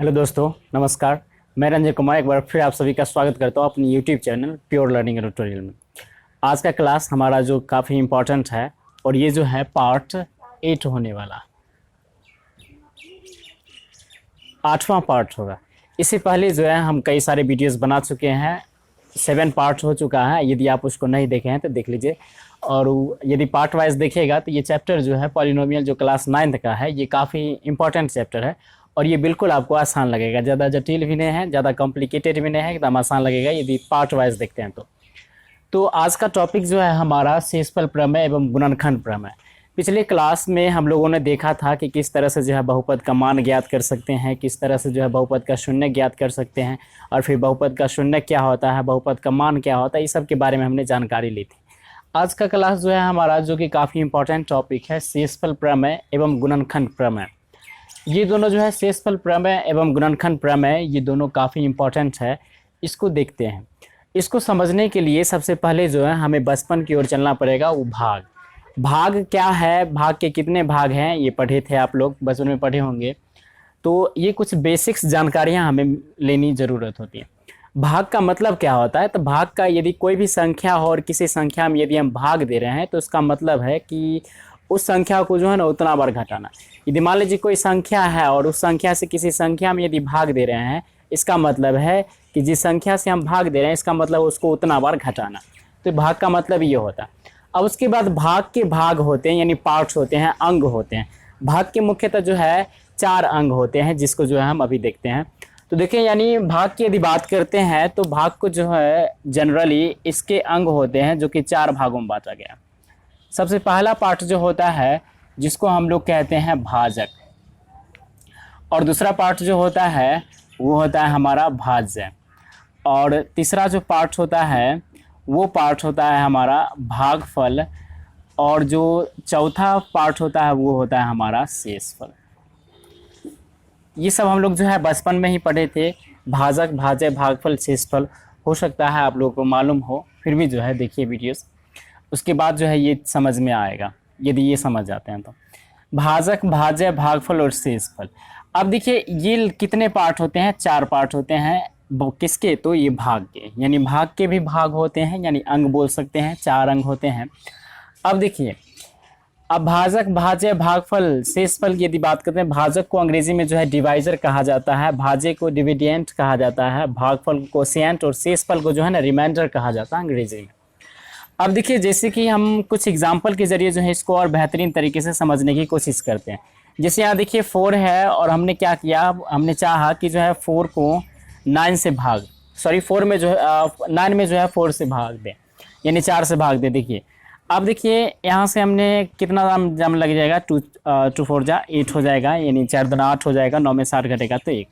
Hello दोस्तों, नमस्कार। मैं रंजन कुमार एक बार फिर आप सभी का स्वागत करता हूँ अपनी YouTube channel pure learning tutorial में। आज का क्लास हमारा जो काफ़ी इम्पोर्टेंट है और ये जो है पार्ट 8 होने वाला, 8वां पार्ट होगा। इससे पहले जो है हम कई सारे वीडियोस बना चुके हैं, 7 पार्ट हो चुका है। यदि आप उसको नहीं देखे हैं तो देख लीजिए। और यदि पार्ट वाइज देखिएगा तो ये चैप्टर जो है पॉलिनोमियल जो क्लास 9th का है, ये काफ़ी इंपॉर्टेंट चैप्टर है और ये बिल्कुल आपको आसान लगेगा। ज़्यादा जटिल भी नहीं है, ज़्यादा कॉम्प्लिकेटेड भी नहीं है, एकदम आसान लगेगा यदि पार्ट वाइज देखते हैं तो आज का टॉपिक जो है हमारा शेषफल प्रमेय एवं गुणनखंड प्रमेय। पिछले क्लास में हम लोगों ने देखा था कि किस तरह से जो है बहुपद का मान ज्ञात कर सकते हैं, किस तरह से जो है बहुपद का शून्य ज्ञात कर सकते हैं, और फिर बहुपद का शून्य क्या होता है, बहुपद का मान क्या होता है, इस सब के बारे में हमने जानकारी ली थी। आज का क्लास जो है हमारा, जो कि काफ़ी इंपॉर्टेंट टॉपिक है, शेषफल प्रमेय एवं गुणनखंड प्रमेय। ये दोनों जो है शेषफल प्रमेय एवं गुणनखंड प्रमेय, ये दोनों काफ़ी इंपॉर्टेंट है। इसको देखते हैं। इसको समझने के लिए सबसे पहले जो है हमें बचपन की ओर चलना पड़ेगा। वो भाग क्या है, भाग के कितने भाग हैं, ये पढ़े थे आप लोग, बचपन में पढ़े होंगे। तो ये कुछ बेसिक्स जानकारियां हमें लेनी ज़रूरत होती है। भाग का मतलब क्या होता है, तो भाग का यदि कोई भी संख्या हो और किसी संख्या में यदि हम भाग दे रहे हैं तो उसका मतलब है कि उस संख्या को जो है ना उतना बार घटाना। यदि मान लीजिए कोई संख्या है और उस संख्या से किसी संख्या में यदि भाग दे रहे हैं, इसका मतलब है कि जिस संख्या से हम भाग दे रहे हैं इसका मतलब उसको उतना बार घटाना। तो भाग का मतलब ये होता है। अब उसके बाद भाग के भाग होते हैं, यानी पार्ट्स होते हैं, अंग होते हैं। भाग के मुख्यतः जो है 4 अंग होते हैं, जिसको जो है हम अभी देखते हैं। तो देखिए, यानी भाग की यदि बात करते हैं तो भाग को जो है जनरली इसके अंग होते हैं, जो कि 4 भागों में बांटा गया। सबसे पहला पार्ट जो होता है जिसको हम लोग कहते हैं भाजक, और दूसरा पार्ट जो होता है वो होता है हमारा भाज्य, और तीसरा जो पार्ट होता है वो पार्ट होता है हमारा भागफल, और जो चौथा पार्ट होता है वो होता है हमारा शेषफल। ये सब हम लोग जो है बचपन में ही पढ़े थे। भाजक, भाज्य, भागफल, शेषफल हो सकता है आप लोगों को मालूम हो, फिर भी जो है देखिए वीडियोस, उसके बाद जो है ये समझ में आएगा यदि ये समझ जाते हैं तो। भाजक, भाज्य, भागफल और शेषफल। अब देखिए ये कितने पार्ट होते हैं, 4 पार्ट होते हैं। किसके, तो ये भाग के, यानी भाग के भी भाग होते हैं, यानी अंग बोल सकते हैं, 4 अंग होते हैं। अब देखिए, अब भाजक, भाज्य, भागफल, शेषफल की यदि बात करते हैं, भाजक को अंग्रेजी में जो है डिवाइजर कहा जाता है, भाज्य को डिविडेंट कहा जाता है, भागफल को कोशिएंट, और शेषफल को जो है ना रिमाइंडर कहा जाता है अंग्रेजी में। अब देखिए, जैसे कि हम कुछ एग्जाम्पल के जरिए जो है इसको और बेहतरीन तरीके से समझने की कोशिश करते हैं। जैसे यहाँ देखिए 4 है और हमने क्या किया, हमने चाहा कि जो है 4 को 9 से भाग, सॉरी 4 में जो है 9 में जो है 4 से भाग दें, यानी 4 से भाग दें। देखिए, अब देखिए यहाँ से हमने कितना जम लग जाएगा, 2 4 जा 8 हो जाएगा, यानी 4 दूना 8 हो जाएगा, 9 में 7 घटेगा तो 1।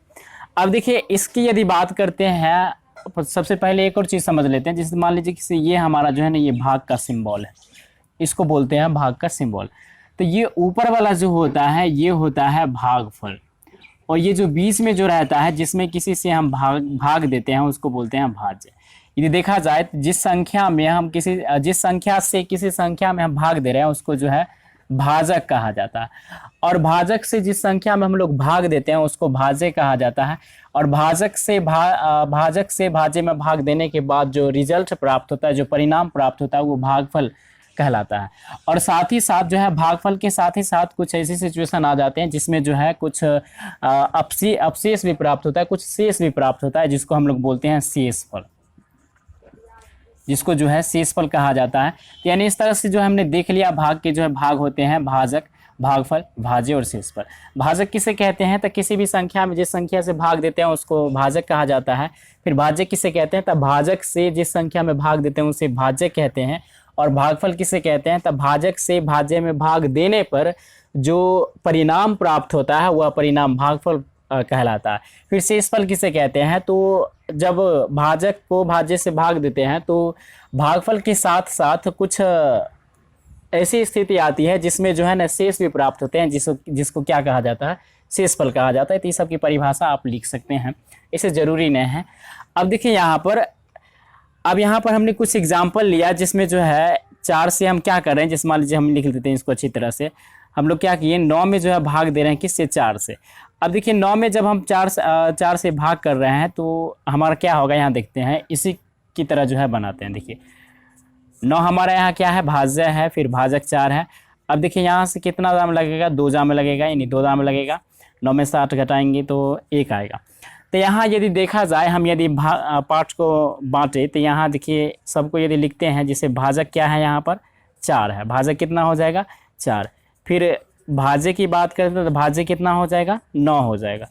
अब देखिए इसकी यदि बात करते हैं, सबसे पहले एक और चीज़ समझ लेते हैं। जैसे मान लीजिए कि ये हमारा जो है ना ये भाग का सिंबल है, इसको बोलते हैं भाग का सिंबल। तो ये ऊपर वाला जो होता है ये होता है भागफल, और ये जो बीच में जो रहता है जिसमें किसी से हम भाग देते हैं उसको बोलते हैं भाज्य। यदि देखा जाए तो जिस संख्या से किसी संख्या में हम भाग दे रहे हैं उसको जो है भाजक कहा जाता है, और भाजक से जिस संख्या में हम लोग भाग देते हैं उसको भाज्य कहा जाता है। और भाजक से भाज्य में भाग देने के बाद जो रिजल्ट प्राप्त होता है, जो परिणाम प्राप्त होता है, वो भागफल कहलाता है। और साथ ही साथ जो है भागफल के साथ ही साथ कुछ ऐसी सिचुएशन आ जाते हैं जिसमें जो है कुछ अपशेष भी प्राप्त होता है, कुछ शेष भी प्राप्त होता है, जिसको हम लोग बोलते हैं शेषफल, जिसको जो है शेषफल कहा जाता है। तो यानी इस तरह से जो हमने देख लिया, भाग के जो है भाग होते हैं भाजक, भागफल, भाज्य और शेषफल। भाजक किसे कहते हैं, तो किसी भी संख्या में जिस संख्या से भाग देते हैं उसको भाजक कहा जाता है। फिर भाज्य किसे कहते हैं, तो भाजक से जिस संख्या में भाग देते हैं उसे भाज्य कहते हैं। और भागफल किसे कहते हैं, तो भाजक से भाज्य में भाग देने पर जो परिणाम प्राप्त होता है वह परिणाम भागफल कहलाता है। फिर शेषफल किसे कहते हैं, तो जब भाजक को भाज्य से भाग देते हैं तो भागफल के साथ साथ कुछ ऐसी स्थिति आती है जिसमें जो है ना शेष भी प्राप्त होते हैं, जिसको क्या कहा जाता है, शेषफल कहा जाता है। तो ये सब की परिभाषा आप लिख सकते हैं, इसे जरूरी नहीं है। अब देखिए यहाँ पर हमने कुछ एग्जाम्पल लिया जिसमें जो है 4 से हम क्या कर रहे हैं, जैसे मान लीजिए हम लिख देते हैं इसको अच्छी तरह से। हम लोग क्या किए, 9 में जो है भाग दे रहे हैं किससे, 4 से। अब देखिए 9 में जब हम 4 से भाग कर रहे हैं तो हमारा क्या होगा, यहाँ देखते हैं, इसी की तरह जो है बनाते हैं। देखिए 9 हमारा यहाँ क्या है, भाज्य है, फिर भाजक 4 है। अब देखिए यहाँ से कितना दाम लगेगा, 2 दाम लगेगा, यानी 2 दाम लगेगा। 9 में से 8 घटाएंगे तो 1 आएगा। तो यहाँ यदि देखा जाए, हम यदि पार्ट को बांटे तो यहाँ देखिए सबको यदि लिखते हैं, जैसे भाजक क्या है यहाँ पर 4 है, भाजक कितना हो जाएगा 4। फिर भाज्य की बात करते हैं तो भाज्य कितना हो जाएगा 9 हो जाएगा।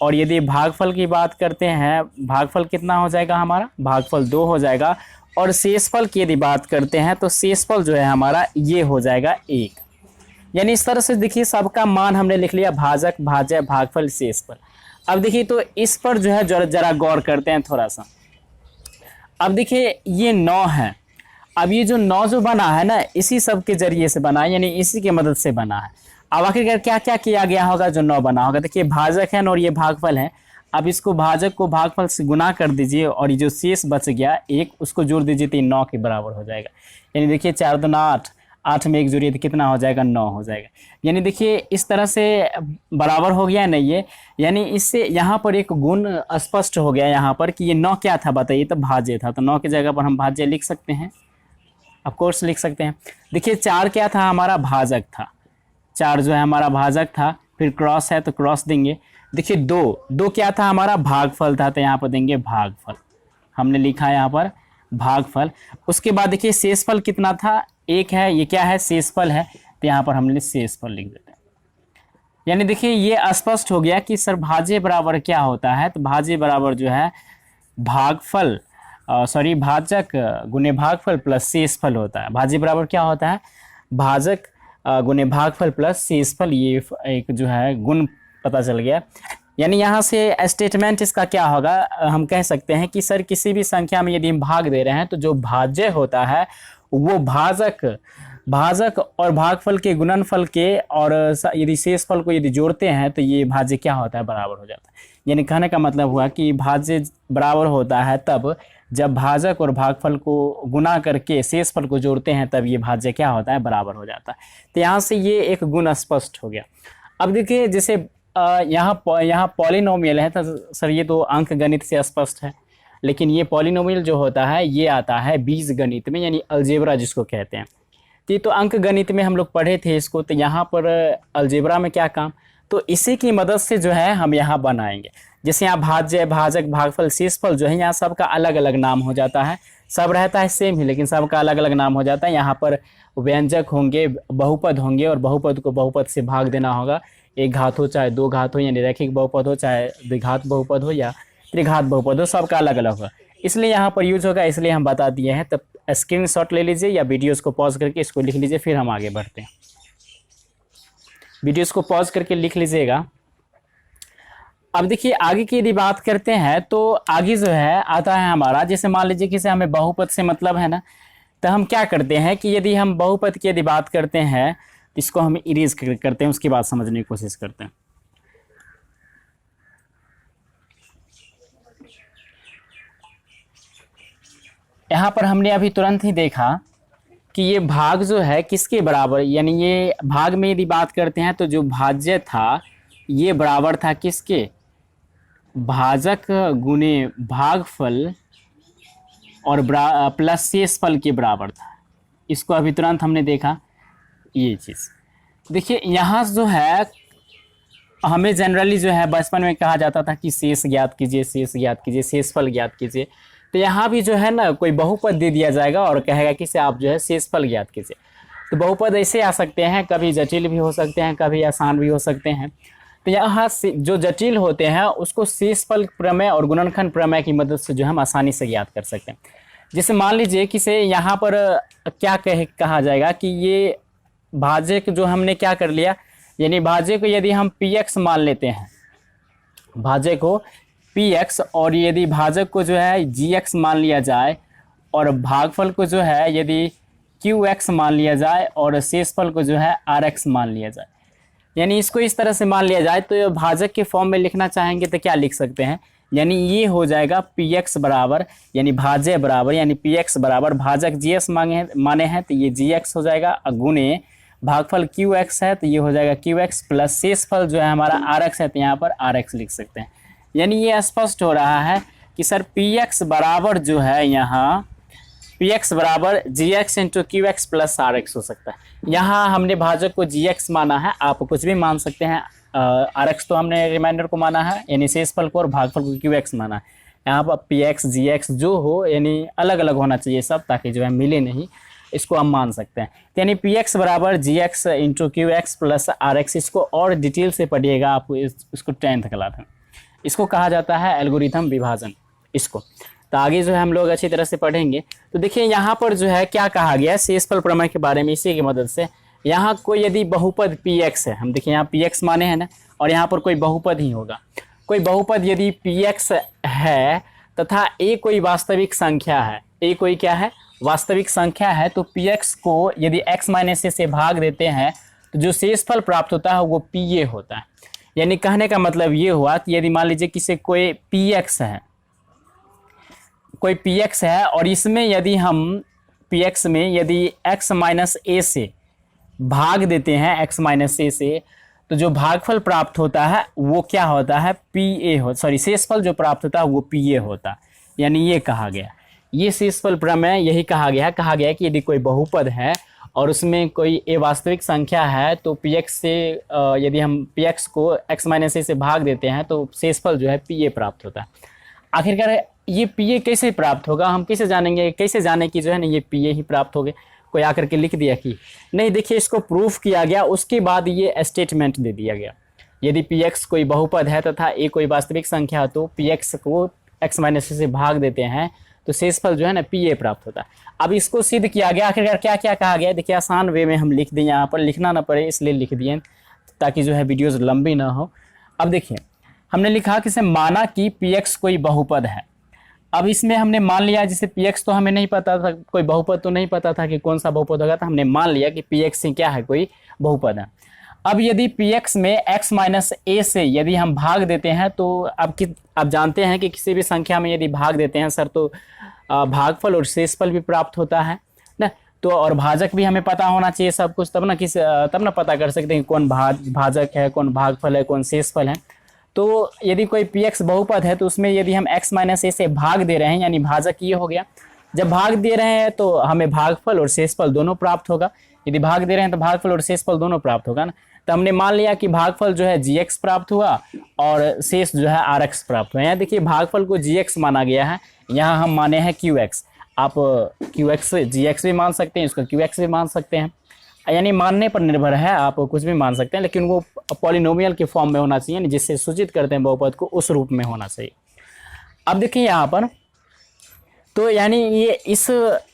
और यदि भागफल की बात करते हैं, भागफल कितना हो जाएगा हमारा, भागफल 2 हो जाएगा। और शेषफल की यदि बात करते हैं तो शेषफल जो है हमारा ये हो जाएगा 1। यानी इस तरह से देखिए सबका मान हमने लिख लिया, भाजक, भाज्य, भागफल, शेषफल। अब देखिए तो इस पर जो है जरा गौर करते हैं थोड़ा सा। अब देखिए ये 9 है, अब ये जो 9 जो बना है ना, इसी सब के जरिए से बना है, यानी इसी की मदद से बना है। अब आखिरकार क्या क्या किया गया होगा जो 9 बना होगा, देखिए भाजक है और ये भागफल है। अब इसको भाजक को भागफल से गुना कर दीजिए और ये जो शेष बच गया 1, उसको जोड़ दीजिए तो 9 के बराबर हो जाएगा। यानी देखिए 4 दूना 8, 8 में 1 जोड़िए तो कितना हो जाएगा 9 हो जाएगा। यानी देखिए इस तरह से बराबर हो गया नहीं ये, यानी इससे यहाँ पर एक गुण स्पष्ट हो गया यहाँ पर कि ये 9 क्या था बताइए, तो भाज्य था। तो 9 की जगह पर हम भाज्य लिख सकते हैं, ऑफ कोर्स लिख सकते हैं। देखिए 4 क्या था हमारा, भाजक था, 4 जो है हमारा भाजक था। फिर क्रॉस है तो क्रॉस देंगे। देखिए 2 क्या था हमारा, भागफल था, तो यहाँ पर देंगे भागफल, हमने लिखा है यहाँ पर भागफल। उसके बाद देखिए शेषफल कितना था, 1 है, ये क्या है शेषफल है, तो यहाँ पर हमने शेषफल लिख देते हैं। यानी देखिए ये स्पष्ट हो गया कि सर भाज्य बराबर क्या होता है, तो भाज्य बराबर जो है भागफल भाजक गुने भागफल प्लस शेषफल होता है। भाज्य बराबर क्या होता है, भाजक गुने भागफल प्लस शेषफल, ये एक जो है गुण पता चल गया। यानी यहाँ से स्टेटमेंट इसका क्या होगा, हम कह सकते हैं कि सर किसी भी संख्या में यदि हम भाग दे रहे हैं तो जो भाज्य होता है वो भाजक और भागफल के गुणनफल के, और यदि शेषफल को यदि जोड़ते हैं तो ये भाज्य क्या होता है, बराबर हो जाता है। यानी कहने का मतलब हुआ कि भाज्य बराबर होता है तब जब भाजक और भागफल को गुना करके शेषफल को जोड़ते हैं, तब ये भाज्य क्या होता है, बराबर हो जाता है। तो यहाँ से ये एक गुण स्पष्ट हो गया। अब देखिए जैसे यहाँ पॉलिनोमियल है, तो सर ये तो अंक गणित से स्पष्ट है, लेकिन ये पॉलिनोमियल जो होता है ये आता है बीज गणित में, यानी अलजेब्रा जिसको कहते हैं। तो ये तो अंक गणित में हम लोग पढ़े थे इसको, तो यहाँ पर अलजेब्रा में क्या काम, तो इसी की मदद से जो है हम यहाँ बनाएंगे। जैसे यहाँ भाज्य, भाजक, भागफल, शेषफल जो है यहाँ सबका अलग अलग नाम हो जाता है, सब रहता है सेम ही लेकिन सबका अलग अलग नाम हो जाता है। यहाँ पर व्यंजक होंगे, बहुपद होंगे, और बहुपद को बहुपद से भाग देना होगा, 1 घात हो चाहे 2 घात हो, यानी रैखिक बहुपद हो चाहे द्विघात बहुपद हो या त्रिघात बहुपद हो, सबका अलग अलग होगा, इसलिए यहाँ पर यूज होगा, इसलिए हम बता दिए हैं। तब स्क्रीनशॉट ले लीजिए या वीडियोस को पॉज करके इसको लिख लीजिए, फिर हम आगे बढ़ते हैं। वीडियोस को पॉज करके लिख लीजिएगा। अब देखिए आगे की यदि बात करते हैं तो आगे जो है आता है हमारा, जैसे मान लीजिए कि हमें बहुपद से मतलब है ना, तो हम क्या करते हैं कि यदि हम बहुपद की यदि बात करते हैं तो इसको हम इरेज करते हैं, उसके बाद समझने की कोशिश करते हैं। यहाँ पर हमने अभी तुरंत ही देखा कि ये भाग जो है किसके बराबर, यानी ये भाग में यदि बात करते हैं तो जो भाज्य था ये बराबर था किसके, भाजक गुने भागफल और प्लस शेषफल के बराबर था। इसको अभी तुरंत हमने देखा ये चीज़। देखिए यहाँ जो है हमें जनरली जो है बचपन में कहा जाता था कि शेष ज्ञात कीजिए, शेष ज्ञात कीजिए, शेषफल ज्ञात कीजिए। तो यहाँ भी जो है ना कोई बहुपद दे दिया जाएगा और कहेगा कि से आप जो है शेषफल ज्ञात कीजिए। तो बहुपद ऐसे आ सकते हैं, कभी जटिल भी हो सकते हैं, कभी आसान भी हो सकते हैं। तो यहाँ जो जटिल होते हैं उसको शेषफल प्रमेय और गुणनखंड प्रमेय की मदद से जो हम आसानी से ज्ञात कर सकते हैं। जैसे मान लीजिए कि से यहाँ पर क्या कहा जाएगा कि ये भाज्य जो हमने क्या कर लिया, यानी भाज्य को यदि हम px मान लेते हैं, भाज्य को px, और यदि भाजक को जो है gx मान लिया जाए, और भागफल को जो है यदि qx मान लिया जाए, और शेषफल को जो है rx मान लिया जाए, यानी इसको इस तरह से मान लिया जाए, तो भाजक के फॉर्म में लिखना चाहेंगे तो क्या लिख सकते हैं, यानी ये हो जाएगा px बराबर, यानी भाज्य बराबर, यानी px बराबर भाजक gx माने हैं तो ये gx हो जाएगा, गुणे भागफल क्यू एक्स है तो ये हो जाएगा क्यू एक्स प्लस शेषफल जो है हमारा आर एक्स है तो यहाँ पर आर एक्स लिख सकते हैं। यानी ये स्पष्ट हो रहा है कि सर पी एक्स बराबर जो है यहाँ पी एक्स बराबर G X into Q X plus R X हो सकता है। यहाँ हमने भाजक को जी एक्स माना है, आप कुछ भी मान सकते हैं। आर एक्स तो हमने रिमाइंडर को माना है यानी शेषफल को, और भागफल को क्यू एक्स माना है। यहाँ पर पी एक्स जी एक्स जो हो यानी अलग अलग होना चाहिए सब, ताकि जो है मिले नहीं, इसको हम मान सकते हैं। तो यानी पी एक्स बराबर G X into Q X plus R X, इसको और डिटेल से पढ़िएगा, आपको इसको 10th क्लास में इसको कहा जाता है एल्गोरिथम विभाजन इसको। तो आगे जो है हम लोग अच्छी तरह से पढ़ेंगे। तो देखिए यहाँ पर जो है क्या कहा गया है शेषफल प्रमेय के बारे में, इसी की मदद से यहाँ कोई यदि बहुपद पी एक्स है, हम देखिए यहाँ पी एक्स माने हैं ना, और यहाँ पर कोई बहुपद ही होगा। कोई बहुपद यदि पी एक्स है तथा ए कोई वास्तविक संख्या है, ए कोई क्या है वास्तविक संख्या है, तो पी एक्स को यदि एक्स माइनस ए से भाग देते हैं तो जो शेषफल प्राप्त होता है वो पी ए होता है। यानी कहने का मतलब ये हुआ कि यदि मान लीजिए किसी कोई पी एक्स है, कोई पी एक्स है और इसमें यदि हम पी एक्स में यदि एक्स माइनस ए से भाग देते हैं एक्स माइनस ए से, तो जो भागफल प्राप्त होता है वो क्या होता है पी ए हो, सॉरी शेषफल जो प्राप्त होता है वो पी ए होता है। यानी ये कहा गया, ये शेषफल प्रमेय यही कहा गया कि यदि कोई बहुपद है और उसमें कोई ए वास्तविक संख्या है तो पी एक्स से यदि हम पी एक्स को एक्स माइनस ए से भाग देते हैं तो शेषफल जो है पी ए प्राप्त होता है। आखिरकार ये पी ए कैसे प्राप्त होगा, हम कैसे जानेंगे, कैसे जाने कि जो है ना ये पी ए ही प्राप्त हो गए। कोई आकर के लिख दिया कि नहीं, देखिए इसको प्रूफ किया गया, उसके बाद ये स्टेटमेंट दे दिया गया। यदि पी एक्स कोई बहुपद है तथा ए कोई वास्तविक संख्या तो पी एक्स को एक्स माइनस ए से भाग देते हैं तो शेषफल जो है ना पी ए प्राप्त होता है। अब इसको सिद्ध किया गया, आखिरकार क्या क्या कहा गया, देखिए आसान वे में हम लिख दें, यहाँ पर लिखना ना पड़े इसलिए लिख दिए ताकि जो है वीडियोज़ लंबी ना हो। अब देखिए हमने लिखा कि इसे माना कि पी एक्स कोई बहुपद है। अब इसमें हमने मान लिया, जैसे पी एक्स तो हमें नहीं पता था, कोई बहुपद तो नहीं पता था कि कौन सा बहुपद होगा, तो हमने मान लिया कि पी एक्स क्या है कोई बहुपद है। अब यदि पी एक्स में एक्स माइनस ए से यदि हम भाग देते हैं तो अब जानते हैं कि किसी भी संख्या में यदि भाग देते हैं सर तो भागफल और शेषफल भी प्राप्त होता है ना। तो और भाजक भी हमें पता होना चाहिए सब कुछ, तब ना पता कर सकते हैं कौन भाजक है, कौन भागफल है, कौन शेषफल है। तो यदि कोई पी एक्स बहुपद है तो उसमें यदि हम एक्स माइनस ए से भाग दे रहे हैं यानी भाजक ये हो गया। जब भाग दे रहे हैं तो हमें भागफल और शेषफल दोनों प्राप्त होगा। यदि भाग दे रहे हैं तो भागफल और शेषफल दोनों प्राप्त होगा ना। तो हमने मान लिया कि भागफल जो है जी एक्स प्राप्त हुआ और शेष जो है आर एक्स प्राप्त हुआ। यहाँ देखिए भागफल को जी एक्स माना गया है, यहाँ हम माने हैं क्यू एक्स। आप क्यू एक्स जी एक्स भी मान सकते हैं, इसको क्यू एक्स भी मान सकते हैं, यानी मानने पर निर्भर है, आप कुछ भी मान सकते हैं, लेकिन वो पॉलिनोमियल के फॉर्म में होना चाहिए, जिससे सूचित करते हैं बहुपद को उस रूप में होना चाहिए। अब देखिए यहाँ पर तो यानी ये इस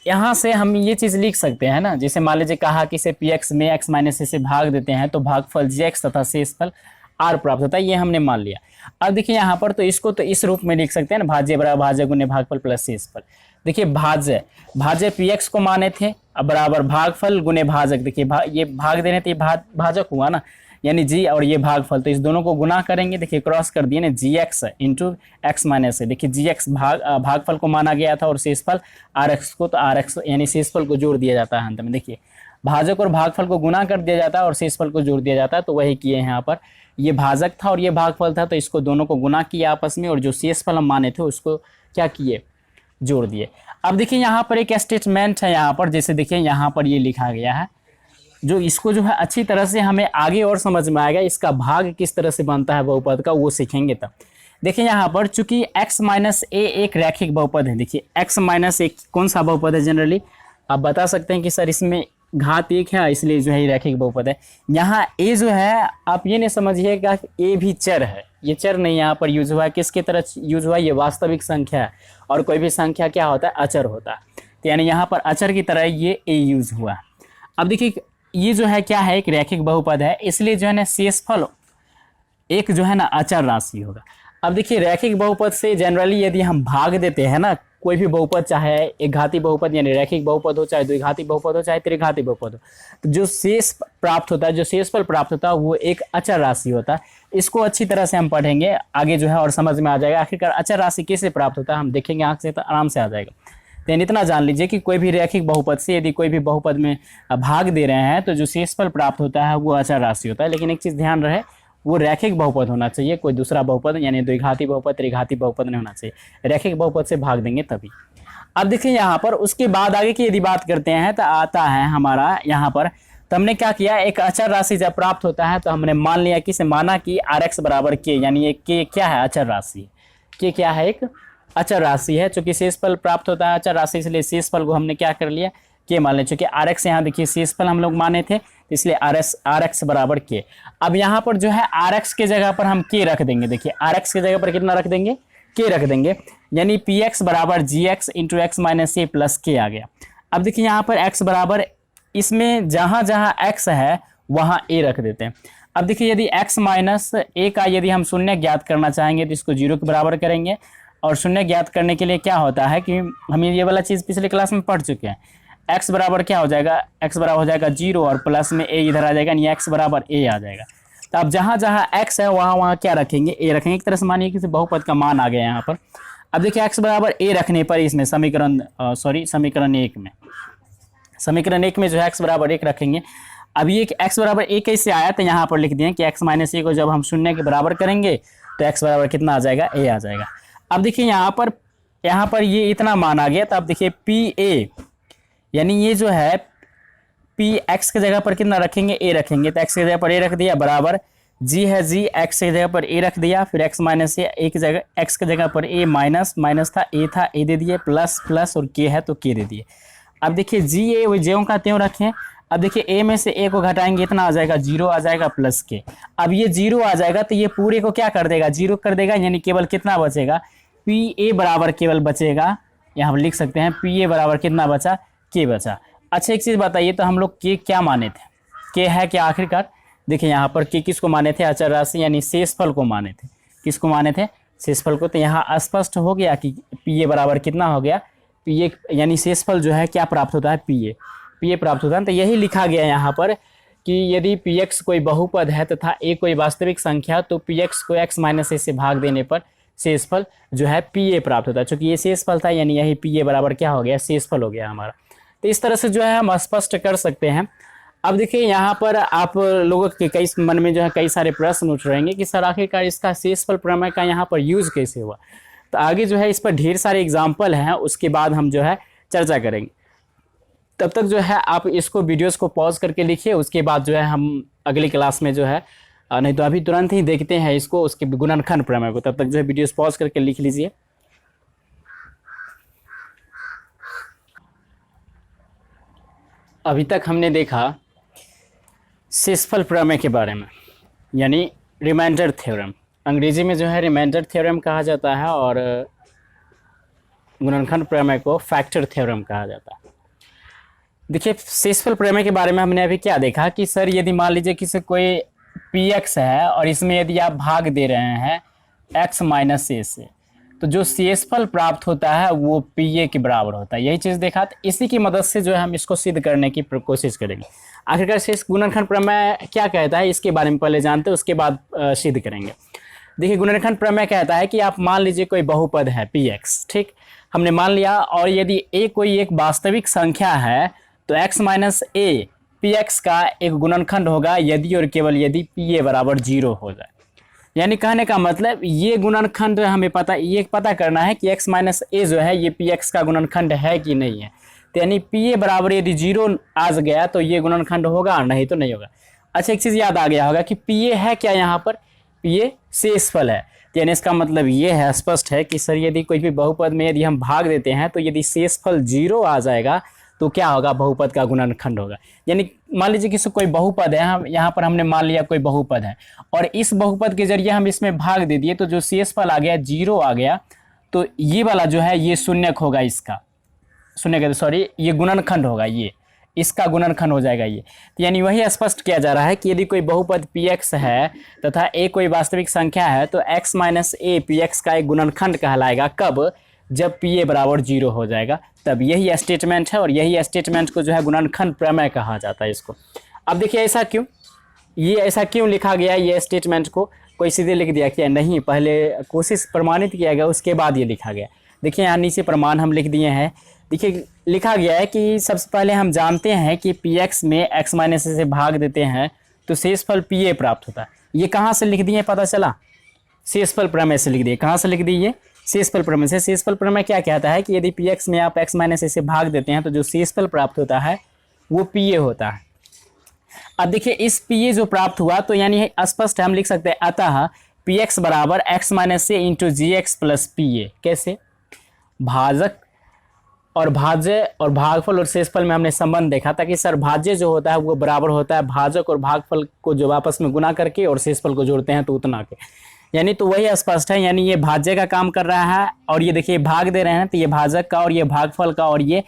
यहाँ से हम ये चीज़ लिख सकते हैं ना, जैसे मान लीजिए कहा कि इसे पी एक्स में एक्स माइनस ए से भाग देते हैं तो भागफल जी एक्स तथा शेषफल आर प्राप्त होता है, ये हमने मान लिया। अब देखिए यहाँ पर तो इसको तो इस रूप में लिख सकते हैं ना, भाज्य बराबर भाज्य गुने भागफल प्लस शेषफल। देखिए भाज्य पी एक्स को माने थे, अब बराबर भागफल गुने भाजक, देखिए ये भाग देने तो ये भाजक हुआ ना, यानी जी और ये भागफल, तो इस दोनों को गुना करेंगे, देखिए क्रॉस कर दिए ना, जी एक्स इंटू एक्स माइनस है। देखिए जी एक्स भागफल को माना गया था और शेषफल आर एक्स को, तो आर एक्स यानी शेषफल को जोड़ दिया जाता है अंत में। देखिए भाजक और भागफल को गुना कर दिया जाता है और शेषफल को जोड़ दिया जाता है, तो वही किए हैं यहाँ पर। ये भाजक था और ये भागफल था, तो इसको दोनों को गुना किया आपस में, और जो शेषफल हम माने थे उसको क्या किए, जोड़ दिए। अब देखिए यहाँ पर एक स्टेटमेंट है यहाँ पर, जैसे देखिए यहाँ पर ये लिखा गया है, जो इसको जो है अच्छी तरह से हमें आगे और समझ में आएगा, इसका भाग किस तरह से बनता है बहुपद का वो सीखेंगे तब। देखिए यहाँ पर चूंकि x माइनस ए एक रैखिक बहुपद है, देखिए x माइनस ए कौन सा बहुपद है, जनरली आप बता सकते हैं कि सर इसमें घात एक है इसलिए जो है ये रैखिक बहुपद है। यहाँ a जो है आप ये नहीं समझिएगा कि a भी चर है, ये चर नहीं यहाँ पर यूज हुआ है, किसके तरह यूज हुआ है, ये वास्तविक संख्या है, और कोई भी संख्या क्या होता है, अचर होता है, तो यानी यहाँ पर अचर की तरह ये a यूज हुआ है। अब देखिए ये जो है क्या है, एक रैखिक बहुपद है, इसलिए जो है ना शेषफल एक जो है ना अचर राशि होगा। अब देखिए रैखिक बहुपद से जनरली यदि हम भाग देते हैं ना, कोई भी बहुपद, चाहे एक घाती बहुपद यानी रैखिक बहुपद हो, चाहे द्विघाती बहुपद हो, चाहे त्रिघाती बहुपद हो, तो जो शेष प्राप्त होता है, जो शेषफल प्राप्त होता है वो एक अचर राशि होता है। इसको अच्छी तरह से हम पढ़ेंगे आगे जो है और समझ में आ जाएगा आखिरकार अचर राशि कैसे प्राप्त होता है, हम देखेंगे आंख से तो आराम से आ जाएगा। तो यानी इतना जान लीजिए कि कोई भी रैखिक बहुपद से यदि कोई भी बहुपद में भाग दे रहे हैं तो जो शेषफल प्राप्त होता है वो अचर राशि होता है। लेकिन एक चीज़ ध्यान रहे, वो रैखिक बहुपद होना चाहिए, कोई दूसरा बहुपद यानी द्विघाती बहुपद त्रिघाती बहुपद नहीं होना चाहिए। रैखिक बहुपद से भाग देंगे तभी। अब देखिए यहाँ पर उसके बाद आगे की यदि बात करते हैं तो आता है हमारा यहाँ पर, तो हमने क्या किया, एक अचर राशि जब प्राप्त होता है तो हमने मान लिया कि माना कि Rx बराबर के, यानी ये के क्या है, अचर राशि। के क्या है, एक अचर राशि है। चूंकि शेषफल प्राप्त होता है अचर राशि, इसलिए शेषफल को हमने क्या कर लिया, के मान लिया। चूंकि Rx यहाँ देखिए शेषफल हम लोग माने थे, इसलिए Rx बराबर के। अब यहाँ पर जो है Rx के जगह पर हम के रख देंगे। देखिए Rx के जगह पर कितना रख देंगे, के रख देंगे, यानी Px बराबर Gx इंटू एक्स माइनस ए प्लस के आ गया। अब देखिए यहाँ पर x बराबर, इसमें जहाँ जहाँ x है वहाँ a रख देते हैं। अब देखिए यदि x माइनस ए का यदि हम शून्य ज्ञात करना चाहेंगे तो इसको 0 के बराबर करेंगे। और शून्य ज्ञात करने के लिए क्या होता है कि हम ये वाला चीज़ पिछले क्लास में पढ़ चुके हैं। x बराबर क्या हो जाएगा, x बराबर हो जाएगा 0 और प्लस में a इधर आ जाएगा, यानी x बराबर a आ जाएगा। तो अब जहाँ जहाँ x है वहाँ वहाँ क्या रखेंगे, a रखेंगे। एक तरह से मानिए किसी बहुपद का मान आ गया यहाँ पर। अब देखिए x बराबर a रखने पर इसमें समीकरण 1 में जो है x बराबर 1 रखेंगे। अब ये x बराबर 1 कैसे आया, तो यहाँ पर लिख दिए कि x माइनस ए को जब हम शून्य के बराबर करेंगे तो x बराबर कितना आ जाएगा, a आ जाएगा। अब देखिए यहाँ पर ये इतना मान आ गया। तो अब देखिए PA, यानी ये जो है P x के जगह पर कितना रखेंगे, a रखेंगे। तो x की जगह पर a रख दिया, बराबर g है g, x की जगह पर a रख दिया, फिर x माइनस ए की जगह, x की जगह पर a माइनस था a दे दिए, प्लस और k है तो k दे दिए। अब देखिए g a वो ज्यों का त्यों रखें। अब देखिए a में से a को घटाएंगे, इतना आ जाएगा 0 आ जाएगा प्लस k। अब ये 0 आ जाएगा तो ये पूरे को क्या कर देगा, 0 कर देगा, यानी केवल कितना बचेगा, PA बराबर केवल बचेगा। यहाँ पर लिख सकते हैं PA बराबर कितना बचा, k बचा। अच्छा एक चीज़ बताइए, तो हम लोग के क्या माने थे, के है क्या आखिरकार। देखिए यहाँ पर के किसको माने थे, अचर राशि यानी शेषफल को माने थे। किसको माने थे, शेषफल को। तो यहाँ स्पष्ट हो गया कि PA बराबर कितना हो गया, PA यानी शेषफल जो है क्या प्राप्त होता है, PA प्राप्त होता है। तो यही लिखा गया यहाँ पर कि यदि Px कोई बहुपद है तथा a कोई वास्तविक संख्या, तो Px को x माइनस ए से भाग देने पर शेषफल जो है PA प्राप्त होता है। चूँकि ये शेषफल था, यानी यही PA बराबर क्या हो गया, शेषफल हो गया हमारा। तो इस तरह से जो है हम स्पष्ट कर सकते हैं। अब देखिए यहाँ पर आप लोगों के कई मन में जो है कई सारे प्रश्न उठ रहेंगे कि सर आखिरकार इसका शेषफल प्रमेय का यहाँ पर यूज़ कैसे हुआ। तो आगे जो है इस पर ढेर सारे एग्जाम्पल हैं, उसके बाद हम जो है चर्चा करेंगे। तब तक जो है आप इसको वीडियोस को पॉज करके लिखिए, उसके बाद जो है हम अगली क्लास में जो है, नहीं तो अभी तुरंत ही देखते हैं इसको, उसके गुणनखंड प्रमेय को। तब तक जो है वीडियोस पॉज करके लिख लीजिए। अभी तक हमने देखा शेषफल प्रमेय के बारे में, यानी रिमाइंडर थ्योरम, अंग्रेजी में जो है रिमाइंडर थ्योरम कहा जाता है, और गुणनखंड प्रमेय को फैक्टर थ्योरम कहा जाता है। देखिए शेषफल प्रमेय के बारे में हमने अभी क्या देखा कि सर यदि मान लीजिए किसी कोई Px है और इसमें यदि आप भाग दे रहे हैं x माइनस ए से, तो जो शेषफल प्राप्त होता है वो PA के बराबर होता है। यही चीज़ देखा। तो इसी की मदद से जो है हम इसको सिद्ध करने की कोशिश करेंगे। आखिरकार शेष गुणनखंड प्रमेय क्या कहता है, इसके बारे में पहले जानते हैं, उसके बाद सिद्ध करेंगे। देखिए गुणनखंड प्रमेय कहता है कि आप मान लीजिए कोई बहुपद है Px, ठीक, हमने मान लिया, और यदि a कोई एक वास्तविक संख्या है तो x माइनस ए Px का एक गुणनखंड होगा यदि और केवल यदि PA बराबर 0 हो जाए। यानी कहने का मतलब ये गुणनखंड हमें पता करना है कि x माइनस ए जो है ये Px का गुणनखंड है कि नहीं है। तो यानी PA बराबर यदि 0 आ गया तो ये गुणनखंड होगा, नहीं तो नहीं होगा। अच्छा एक चीज़ याद आ गया होगा कि PA है क्या, यहाँ पर PA शेषफल है। तो यानी इसका मतलब ये है, स्पष्ट है कि सर यदि कोई भी बहुपद में यदि हम भाग देते हैं तो यदि शेषफल 0 आ जाएगा तो क्या होगा, बहुपद का गुणनखंड होगा। यानी मान लीजिए किसी कोई बहुपद है, हम यहाँ पर हमने मान लिया कोई बहुपद है, और इस बहुपद के जरिए हम इसमें भाग दे दिए, तो जो शेषफल आ गया 0 आ गया, तो ये वाला जो है ये शून्यक होगा, इसका शून्य ये गुणनखंड होगा, ये इसका गुणनखंड हो जाएगा ये। तो यानी वही स्पष्ट किया जा रहा है कि यदि कोई बहुपद Px है तथा a कोई वास्तविक संख्या है तो x माइनस ए Px का एक गुणनखंड कहलाएगा। कब, जब PA बराबर 0 हो जाएगा, तब यही स्टेटमेंट है, और यही स्टेटमेंट को जो है गुणनखंड प्रमेय कहा जाता है इसको। अब देखिए ऐसा क्यों लिखा गया, ये स्टेटमेंट को कोई सीधे लिख दिया क्या, नहीं, पहले कोशिश प्रमाणित किया गया, उसके बाद ये लिखा गया। देखिए यहाँ नीचे प्रमाण हम लिख दिए हैं। देखिए लिखा गया है कि सबसे पहले हम जानते हैं कि पी एक्स में x माइनस ए से भाग देते हैं तो शेषफल पी ए प्राप्त होता है। ये कहाँ से लिख दिए पता चला? शेषफल प्रमेय से लिख दिए। कहाँ से लिख दिए? शेषफल प्रमेय से। शेषफल प्रमेय क्या कहता है कि यदि पी एक्स में आप x माइनस ए से भाग देते हैं तो जो शेषफल प्राप्त होता है वो पी ए होता है। अब देखिए इस पी ए जो प्राप्त हुआ तो यानी स्पष्ट हम लिख सकते हैं अतः पी एक्स बराबर x minus a into g x plus p a. कैसे? भाजक और भाज्य और भागफल और शेषफल में हमने संबंध देखा था कि सर भाज्य जो होता है वो बराबर होता है भाजक और भागफल को जो आपस में गुना करके और शेषफल को जोड़ते हैं तो उतना के, यानी तो वही स्पष्ट है। यानी ये भाज्य का काम कर रहा है और ये देखिए भाग दे रहे हैं तो ये भाजक का और ये भागफल का और ये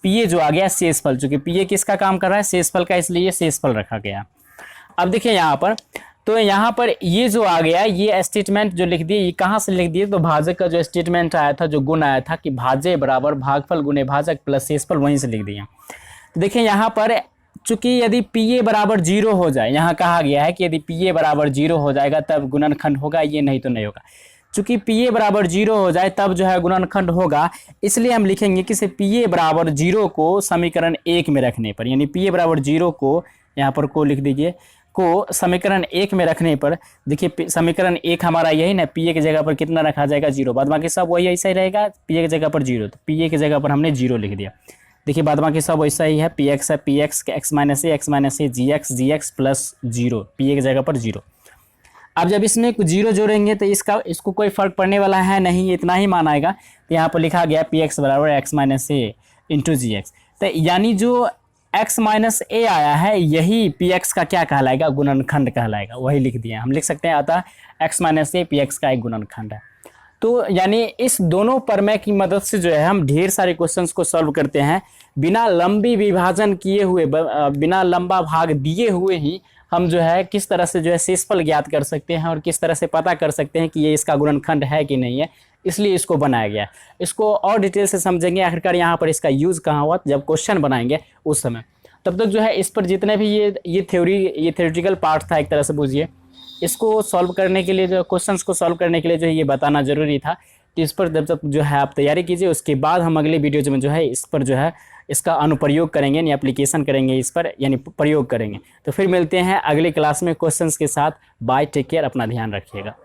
पी ए जो आ गया शेषफल, चूंकि पी ए किसका काम कर रहा है? शेषफल का, इसलिए ये शेषफल रखा गया। अब देखिए यहाँ पर तो यहाँ पर ये जो आ गया ये स्टेटमेंट जो लिख दिए ये कहाँ से लिख दिए? तो भाजक का जो स्टेटमेंट आया था, जो गुण आया था कि भाज्य बराबर भागफल गुणे भाजक प्लस शेषफल, वहीं से लिख दिया। तो देखिए यहाँ पर चूंकि यदि पी ए बराबर 0 हो जाए, यहाँ कहा गया है कि यदि पी ए बराबर 0 हो जाएगा तब गुणनखंड होगा, ये नहीं तो नहीं होगा। चूंकि पी ए बराबर 0 हो जाए तब जो है गुणनखंड होगा, इसलिए हम लिखेंगे कि पी ए बराबर 0 को समीकरण 1 में रखने पर, यानी पी ए बराबर 0 को यहाँ पर को लिख दीजिए, को समीकरण 1 में रखने पर देखिए समीकरण 1 हमारा यही ना, पी ए की जगह पर कितना रखा जाएगा? 0। बाद बाकी सब वही ऐसा ही रहेगा, पी ए की जगह पर 0, तो पी ए की जगह पर हमने 0 लिख दिया। देखिए बाद बाकी सब वैसा ही है, पी एक्स है p x x minus a g x plus 0, p a की जगह पर 0। अब जब इसमें कुछ 0 जोड़ेंगे तो इसको कोई फर्क पड़ने वाला है नहीं, इतना ही मानाएगा। तो यहाँ पर लिखा गया पी एक्स बराबर x minus a into g x, तो यानी जो x माइनस ए आया है यही पी एक्स का क्या कहलाएगा? गुणनखंड कहलाएगा, वही लिख दिया। हम लिख सकते हैं अतः x minus A P x का एक गुणनखंड है। तो यानी इस दोनों प्रमेय की मदद से जो है हम ढेर सारे क्वेश्चंस को सॉल्व करते हैं बिना लंबी विभाजन किए हुए, बिना लंबा भाग दिए हुए ही हम जो है किस तरह से जो है शेषफल ज्ञात कर सकते हैं और किस तरह से पता कर सकते हैं कि ये इसका गुणनखंड है कि नहीं है, इसलिए इसको बनाया गया। इसको और डिटेल से समझेंगे आखिरकार यहाँ पर इसका यूज़ कहाँ हुआ, जब क्वेश्चन बनाएंगे उस समय। तब तक जो है इस पर जितने भी ये थ्योरेटिकल पार्ट था एक तरह से बुझिए, इसको सॉल्व करने के लिए, जो क्वेश्चंस को सॉल्व करने के लिए जो है ये बताना ज़रूरी था। तो इस पर जब तक जो है आप तैयारी कीजिए, उसके बाद हम अगले वीडियोज में जो है इस पर जो है इसका अनुप्रयोग करेंगे, यानी एप्लीकेशन करेंगे इस पर, यानी प्रयोग करेंगे। तो फिर मिलते हैं अगले क्लास में क्वेश्चंस के साथ। बाय, टेक केयर, अपना ध्यान रखिएगा।